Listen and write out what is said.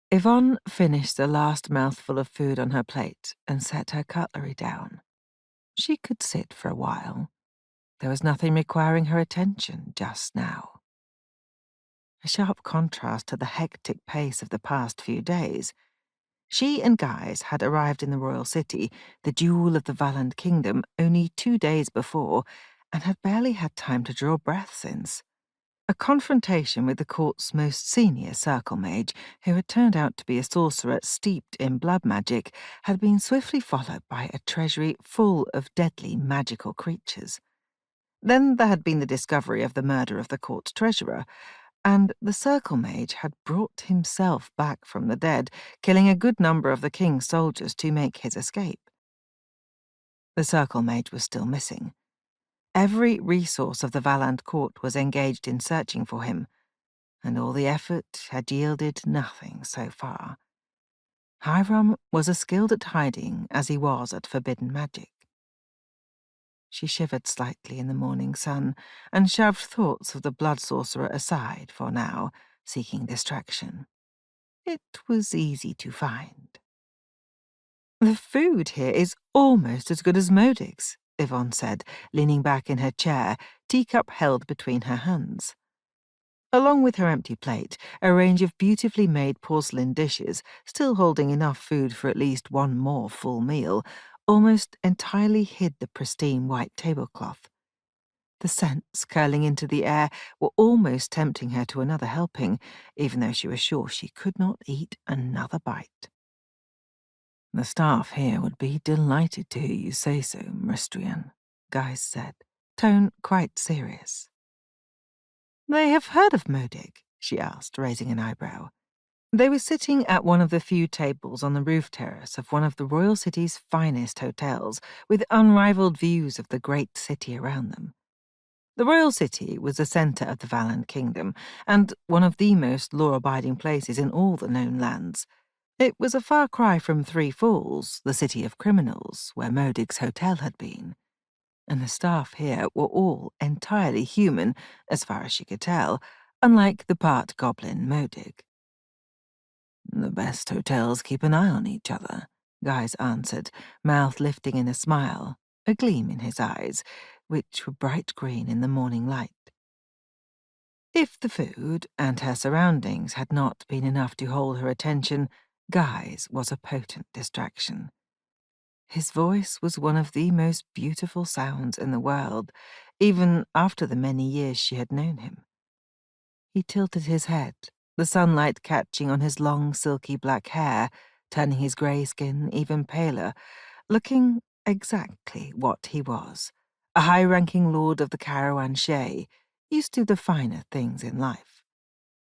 Yvonne finished the last mouthful of food on her plate and set her cutlery down. She could sit for a while. There was nothing requiring her attention just now. A sharp contrast to the hectic pace of the past few days. She and Guise had arrived in the royal city, the jewel of the Valand kingdom, only 2 days before, and had barely had time to draw breath since. A confrontation with the court's most senior circle mage, who had turned out to be a sorcerer steeped in blood magic, had been swiftly followed by a treasury full of deadly magical creatures. Then there had been the discovery of the murder of the court's treasurer, and the circle mage had brought himself back from the dead, killing a good number of the king's soldiers to make his escape. The circle mage was still missing. Every resource of the Valand court was engaged in searching for him, and all the effort had yielded nothing so far. Hiram was as skilled at hiding as he was at forbidden magic. She shivered slightly in the morning sun and shoved thoughts of the blood sorcerer aside for now, seeking distraction. It was easy to find. "The food here is almost as good as Modic's," Yvonne said, leaning back in her chair, teacup held between her hands. Along with her empty plate, a range of beautifully made porcelain dishes, still holding enough food for at least one more full meal, almost entirely hid the pristine white tablecloth. The scents curling into the air were almost tempting her to another helping, even though she was sure she could not eat another bite. "The staff here would be delighted to hear you say so, Mristrian," Guise said, tone quite serious. "They have heard of Modic?" she asked, raising an eyebrow. They were sitting at one of the few tables on the roof terrace of one of the royal city's finest hotels, with unrivaled views of the great city around them. The royal city was the centre of the Valand kingdom, and one of the most law-abiding places in all the known lands. It was a far cry from Three Falls, the city of criminals, where Modic's hotel had been. And the staff here were all entirely human, as far as she could tell, unlike the part goblin Modic. "The best hotels keep an eye on each other," Guise answered, mouth lifting in a smile, a gleam in his eyes, which were bright green in the morning light. If the food and her surroundings had not been enough to hold her attention, Guise was a potent distraction. His voice was one of the most beautiful sounds in the world, even after the many years she had known him. He tilted his head, the sunlight catching on his long, silky black hair, turning his grey skin even paler, looking exactly what he was, a high-ranking lord of the Carawan Shay, used to the finer things in life.